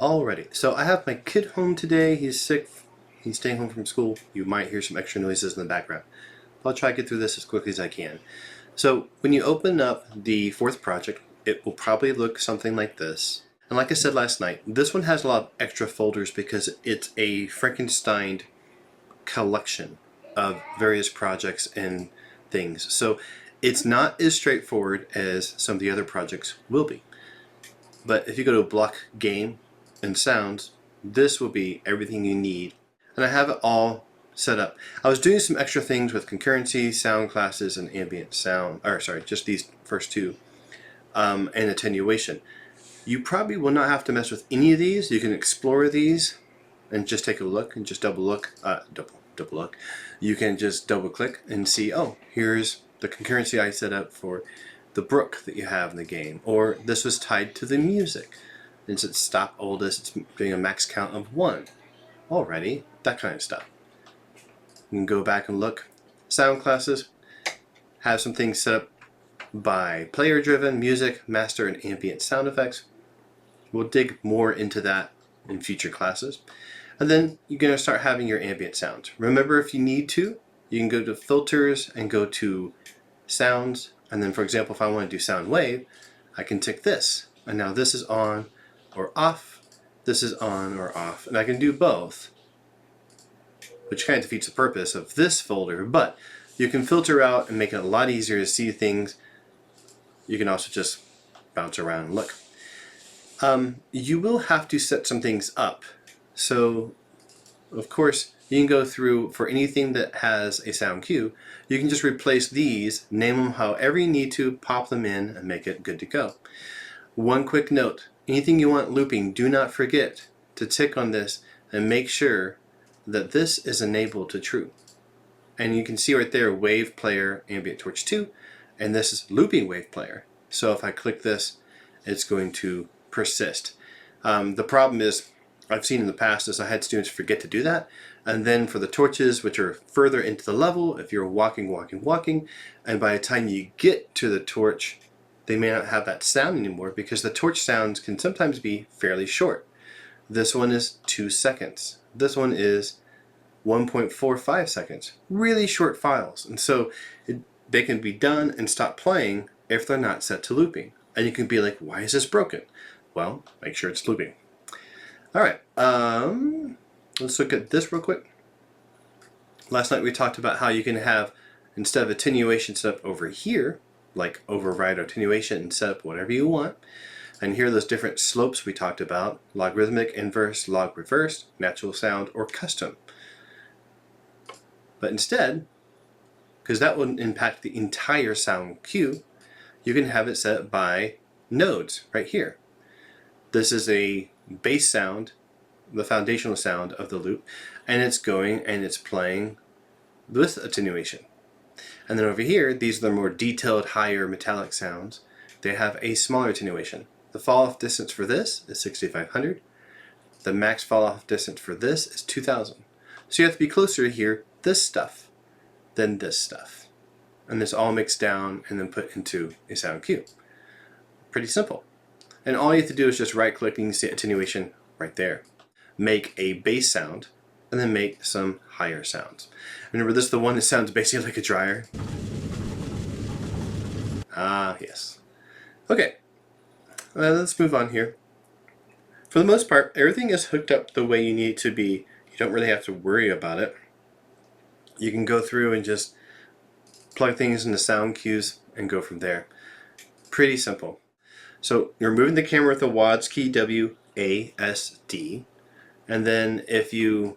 Alrighty, so I have my kid home today. He's sick. He's staying home from school. You might hear some extra noises in the background. I'll try to get through this as quickly as I can. So when you open up the fourth project, it will probably look something like this. And like I said last night, this one has a lot of extra folders because it's a Frankenstein collection of various projects and things. So it's not as straightforward as some of the other projects will be. But if you go to block game and sounds, this will be everything you need. And I have it all set up. I was doing some extra things with concurrency, sound classes, and ambient sound, or sorry, just these first two, and attenuation. You probably will not have to mess with any of these. You can explore these and just take a look and just double look. You can just double click and see, oh, here's the concurrency I set up for the brook that you have in the game. Or this was tied to the music. Since it's stop oldest, it's doing a max count of 1 already. That kind of stuff. You can go back and look. Sound classes have some things set up by player driven, music, master, and ambient sound effects. We'll dig more into that in future classes. And then you're going to start having your ambient sounds. Remember, if you need to, you can go to filters and go to sounds. And then, for example, if I want to do sound wave, I can tick this. And now this is on or off. This is on or off. And I can do both, which kind of defeats the purpose of this folder. But you can filter out and make it a lot easier to see things. You can also just bounce around and look. You will have to set some things up. So, of course, you can go through for anything that has a sound cue. You can just replace these, name them however you need to, pop them in, and make it good to go. One quick note, anything you want looping, do not forget to tick on this and make sure that this is enabled to true. And you can see right there, wave player, ambient torch 2, and this is looping wave player. So if I click this, it's going to persist. The problem is, I've seen in the past is I had students forget to do that, and then for the torches, which are further into the level, if you're walking, and by the time you get to the torch, they may not have that sound anymore because the torch sounds can sometimes be fairly short. This one is 2 seconds. This one is 1.45 seconds. Really short files, and so they can be done and stop playing if they're not set to looping. And you can be like, why is this broken? Well, make sure it's looping. Alright, let's look at this real quick. Last night we talked about how you can have, instead of attenuation set up over here, like override or attenuation, and set up whatever you want. And here are those different slopes we talked about: logarithmic, inverse, log reversed, natural sound, or custom. But instead, because that wouldn't impact the entire sound cue, you can have it set by nodes right here. This is a base sound, the foundational sound of the loop, and it's going and it's playing with attenuation. And then over here, these are the more detailed, higher metallic sounds. They have a smaller attenuation. The fall-off distance for this is 6,500. The max fall-off distance for this is 2,000. So you have to be closer to hear this stuff than this stuff. And this all mixed down and then put into a sound cue. Pretty simple. And all you have to do is just right-click and you can see attenuation right there. Make a bass sound and then make some higher sounds. Remember, this is the one that sounds basically like a dryer. Ah, yes. Okay, let's move on here. For the most part, everything is hooked up the way you need it to be. You don't really have to worry about it. You can go through and just plug things into sound cues and go from there. Pretty simple. So you're moving the camera with the WASD key, W-A-S-D, and then if you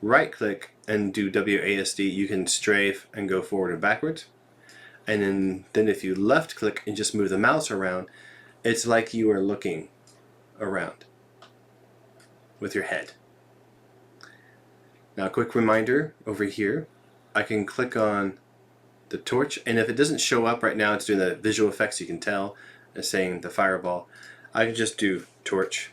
right click and do W-A-S-D, you can strafe and go forward and backwards. And then if you left click and just move the mouse around, it's like you are looking around with your head. Now a quick reminder over here, I can click on the torch, and if it doesn't show up right now, it's doing the visual effects, you can tell. It's saying the fireball. I can just do torch,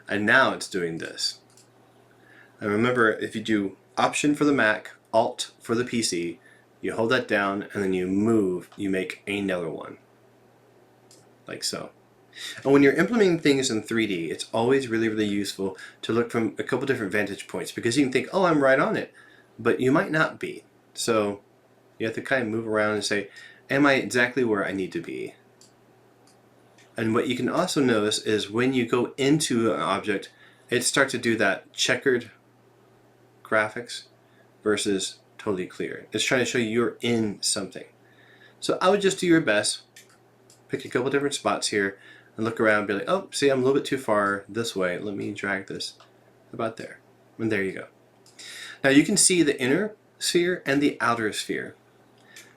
and now it's doing this. And remember, if you do Option for the Mac, Alt for the PC, you hold that down and then you move, you make another one, like so. And when you're implementing things in 3D, it's always really, really useful to look from a couple different vantage points, because you can think, oh, I'm right on it, but you might not be. So you have to kind of move around and say, am I exactly where I need to be? And what you can also notice is when you go into an object, it starts to do that checkered graphics versus totally clear. It's trying to show you you're in something. So I would just do your best, pick a couple different spots here, and look around and be like, oh, see, I'm a little bit too far this way. Let me drag this about there. And there you go. Now you can see the inner sphere and the outer sphere.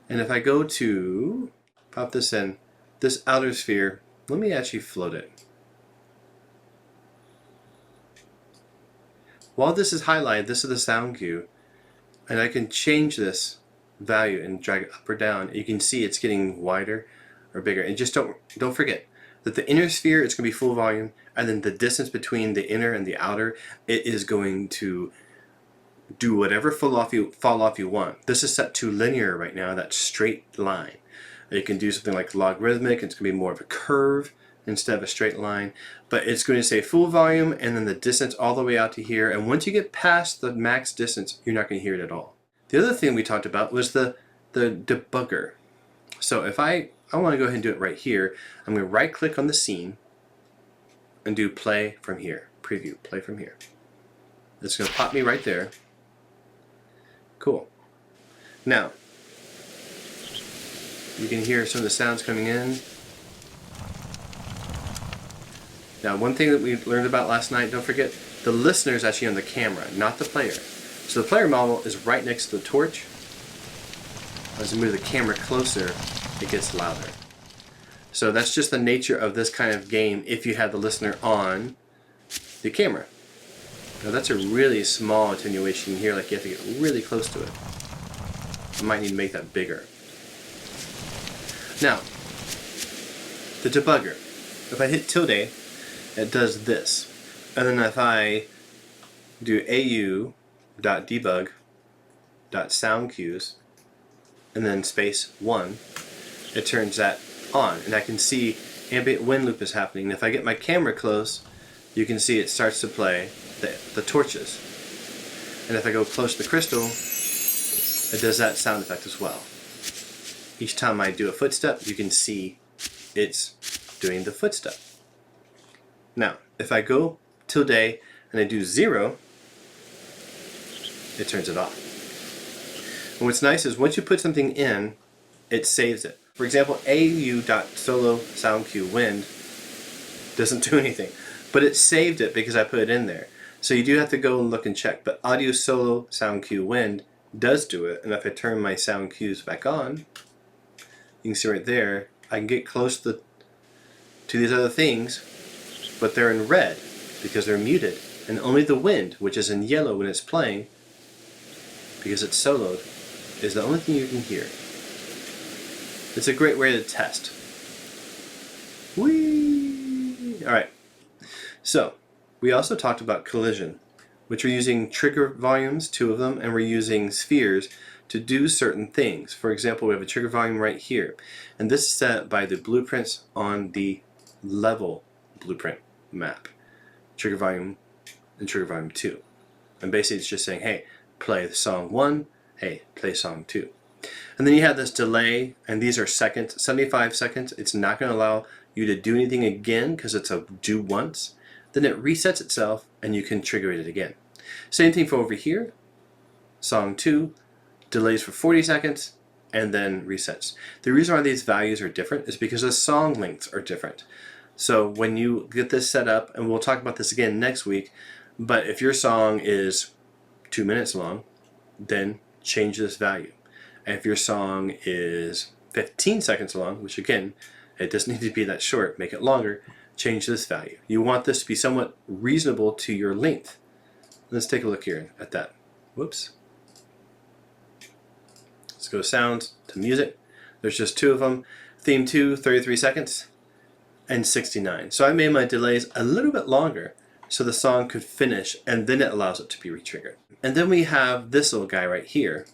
And if I go to pop this in, this outer sphere, let me actually float it. While this is highlighted, this is the sound cue, and I can change this value and drag it up or down. You can see it's getting wider or bigger. And just don't forget that the inner sphere is going to be full volume, and then the distance between the inner and the outer, it is going to do whatever fall off you want. This is set to linear right now, that straight line. You can do something like logarithmic, it's going to be more of a curve instead of a straight line, but it's going to say full volume and then the distance all the way out to here, and once you get past the max distance, you're not going to hear it at all. The other thing we talked about was the debugger. So if I want to go ahead and do it right here, I'm going to right click on the scene and do play from here, preview, play from here. It's going to pop me right there. Cool. Now, you can hear some of the sounds coming in. Now, one thing that we learned about last night, don't forget, the listener is actually on the camera, not the player. So the player model is right next to the torch. As we move the camera closer, it gets louder. So that's just the nature of this kind of game if you have the listener on the camera. Now that's a really small attenuation here, like you have to get really close to it. I might need to make that bigger. Now, the debugger. If I hit tilde, it does this. And then if I do au.debug.soundcues and then space 1, it turns that on. And I can see ambient wind loop is happening. And if I get my camera close, you can see it starts to play the torches. And if I go close to the crystal, it does that sound effect as well. Each time I do a footstep, you can see it's doing the footstep. Now, if I go tilde and I do 0, it turns it off. And what's nice is once you put something in, it saves it. For example, au.solo sound cue wind doesn't do anything, but it saved it because I put it in there. So you do have to go and look and check, but audio solo sound cue wind does do it. And if I turn my sound cues back on, you can see right there, I can get close to these other things, but they're in red because they're muted. And only the wind, which is in yellow when it's playing, because it's soloed, is the only thing you can hear. It's a great way to test. Whee! Alright, so we also talked about collision, which we're using trigger volumes, 2 of them, and we're using spheres to do certain things. For example, we have a trigger volume right here, and this is set by the blueprints on the level blueprint map. Trigger volume and trigger volume 2. And basically it's just saying, hey, play song 1, hey, play song 2. And then you have this delay, and these are seconds, 75 seconds. It's not going to allow you to do anything again because it's a do once. Then it resets itself and you can trigger it again. Same thing for over here. Song 2 delays for 40 seconds and then resets. The reason why these values are different is because the song lengths are different. So when you get this set up, and we'll talk about this again next week, but if your song is 2 minutes long, then change this value. And if your song is 15 seconds long, which again, it doesn't need to be that short, make it longer, change this value. You want this to be somewhat reasonable to your length. Let's take a look here at that. Whoops. Let's go sounds to music. There's just 2 of them. Theme 2, 33 seconds, and 69. So I made my delays a little bit longer so the song could finish, and then it allows it to be retriggered. And then we have this little guy right here.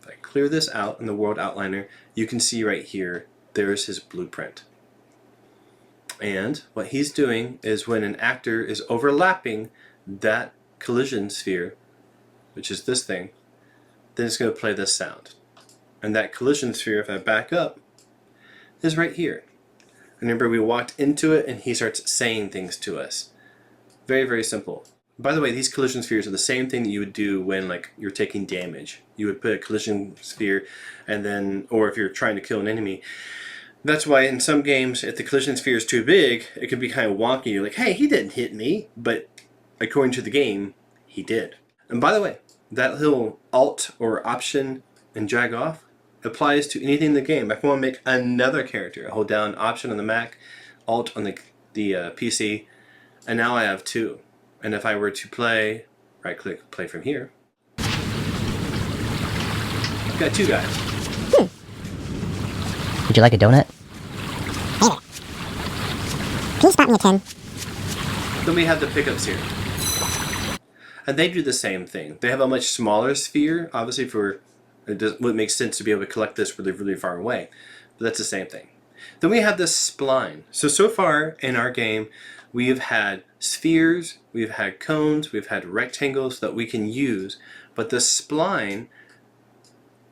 If I clear this out in the world outliner, you can see right here, there's his blueprint. And what he's doing is when an actor is overlapping that collision sphere, which is this thing, then it's going to play this sound. And that collision sphere, if I back up, is right here. Remember, we walked into it and he starts saying things to us. Very, very simple. By the way, these collision spheres are the same thing that you would do when you're taking damage. You would put a collision sphere and then, or if you're trying to kill an enemy. That's why in some games, if the collision sphere is too big, it can be kind of wonky. You're like, hey, he didn't hit me. But according to the game, he did. And by the way, that little Alt or Option and drag off applies to anything in the game. If I want to make another character, I hold down Option on the Mac, Alt on the PC, and now I have two. And if I were to play, right click, play from here, I've got two guys. Would you like a donut? Please spot me a 10. Then we have the pickups here. And they do the same thing. They have a much smaller sphere, obviously it would make sense to be able to collect this really, really far away. But that's the same thing. Then we have this spline. So far in our game, we have had spheres, we've had cones, we've had rectangles that we can use. But the spline,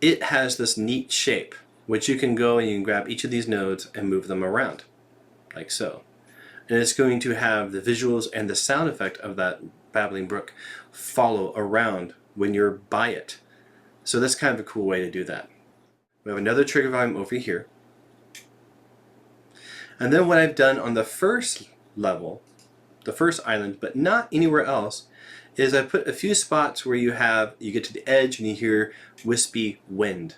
it has this neat shape, which you can go and you can grab each of these nodes and move them around, like so. And it's going to have the visuals and the sound effect of that babbling brook follow around when you're by it. So that's kind of a cool way to do that. We have another trigger volume over here. And then what I've done on the first level, the first island, but not anywhere else, is I put a few spots where you get to the edge and you hear wispy wind.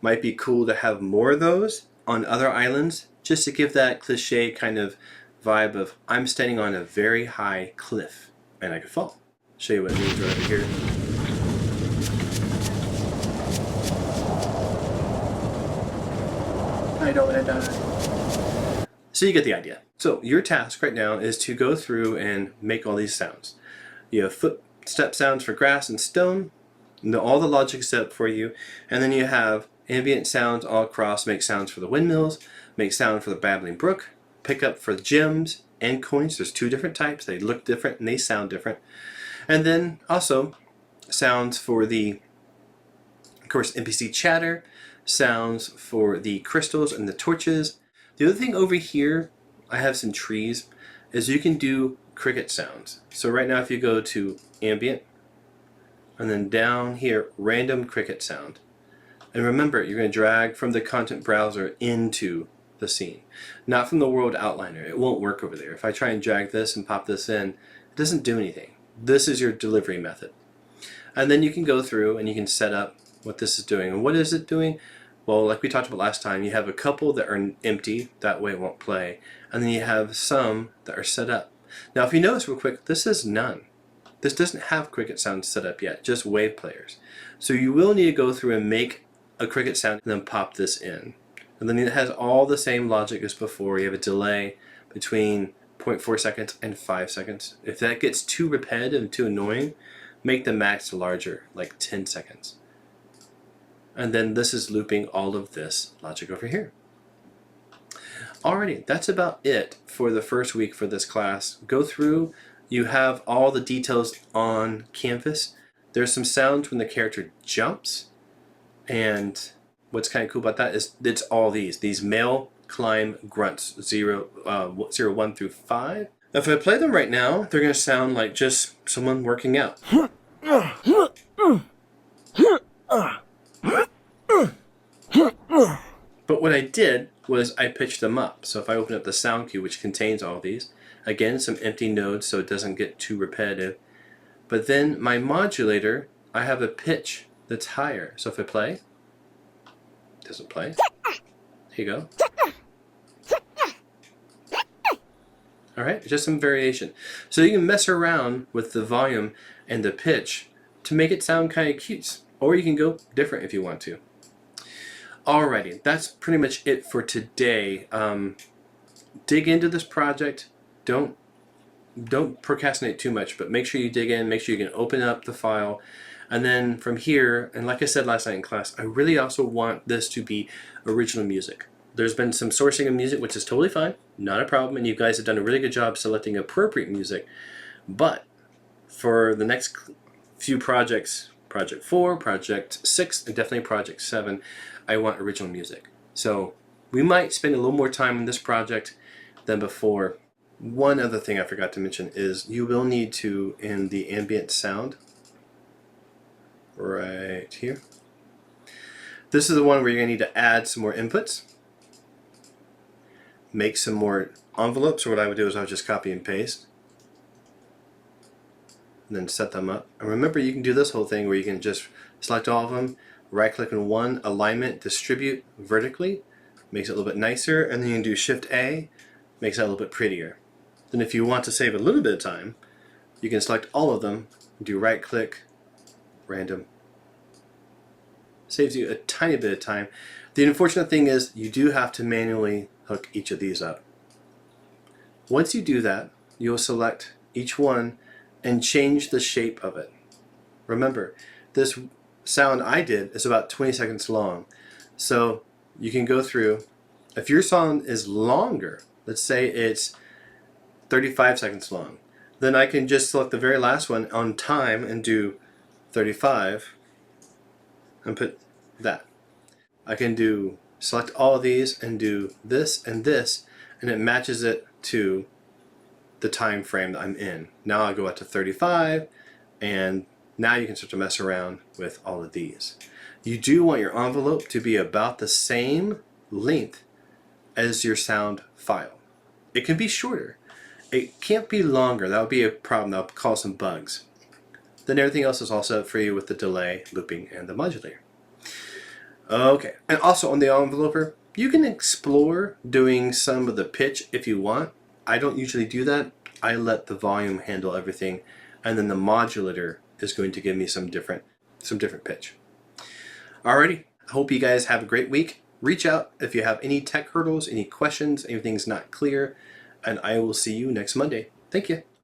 Might be cool to have more of those on other islands, just to give that cliche kind of vibe of I'm standing on a very high cliff and I could fall. Show you what it means right over here. I don't want to die. So you get the idea. So your task right now is to go through and make all these sounds. You have footstep sounds for grass and stone, all the logic set up for you, and then you have ambient sounds all across, make sounds for the windmills, make sound for the babbling brook, pick up for gems and coins. There's two different types. They look different and they sound different. And then also sounds for the, of course, NPC chatter, sounds for the crystals and the torches. The other thing over here, I have some trees, is you can do cricket sounds. So right now if you go to ambient, and then down here, random cricket sound. And remember, you're going to drag from the content browser into the scene, not from the world outliner. It won't work over there. If I try and drag this and pop this in, it doesn't do anything. This is your delivery method. And then you can go through and you can set up what this is doing. And what is it doing? Well, like we talked about last time, you have a couple that are empty, that way it won't play. And then you have some that are set up. Now if you notice real quick, this is none. This doesn't have cricket sounds set up yet, just wave players. So you will need to go through and make a cricket sound and then pop this in. And then it has all the same logic as before. You have a delay between 0.4 seconds and 5 seconds. If that gets too repetitive and too annoying, make the max larger, like 10 seconds. And then this is looping all of this logic over here. Alrighty, that's about it for the first week for this class. Go through, you have all the details on canvas. There's some sounds when the character jumps, and what's kind of cool about that is it's all these male climb grunts, 0, 1 through 5. If I play them right now, they're going to sound like just someone working out. But what I did was I pitched them up. So if I open up the sound cue, which contains all these, again, some empty nodes so it doesn't get too repetitive. But then my modulator, I have a pitch that's higher. So if I play, it doesn't play. Here you go. Alright, just some variation. So you can mess around with the volume and the pitch to make it sound kind of cute. Or you can go different if you want to. Alrighty, that's pretty much it for today. Dig into this project. Don't procrastinate too much, but make sure you dig in, make sure you can open up the file. And then from here, and like I said last night in class, I really also want this to be original music. There's been some sourcing of music, which is totally fine, not a problem, and you guys have done a really good job selecting appropriate music. But for the next few projects, Project 4, Project 6, and definitely Project 7, I want original music. So we might spend a little more time on this project than before. One other thing I forgot to mention is you will need to, in the ambient sound, right here, this is the one where you're going to need to add some more inputs, make some more envelopes, or what I would do is I would just copy and paste, and then set them up. And remember, you can do this whole thing where you can just select all of them, right click on one, alignment, distribute vertically, makes it a little bit nicer, and then you can do Shift A, makes it a little bit prettier. Then if you want to save a little bit of time, you can select all of them, do right click, random. Saves you a tiny bit of time. The unfortunate thing is you do have to manually hook each of these up. Once you do that, you'll select each one and change the shape of it. Remember, this sound I did is about 20 seconds long. So you can go through, if your song is longer, let's say it's 35 seconds long, then I can just select the very last one on time and do 35 and put that. I can do select all of these and do this, and it matches it to the time frame that I'm in. Now I go up to 35, and now you can start to mess around with all of these. You do want your envelope to be about the same length as your sound file. It can be shorter. It can't be longer. That would be a problem. That would cause some bugs. Then everything else is all set for you with the delay, looping, and the modulator. Okay, and also on the enveloper, you can explore doing some of the pitch if you want. I don't usually do that. I let the volume handle everything, and then the modulator is going to give me some different pitch. Alrighty, I hope you guys have a great week. Reach out if you have any tech hurdles, any questions, anything's not clear, and I will see you next Monday. Thank you.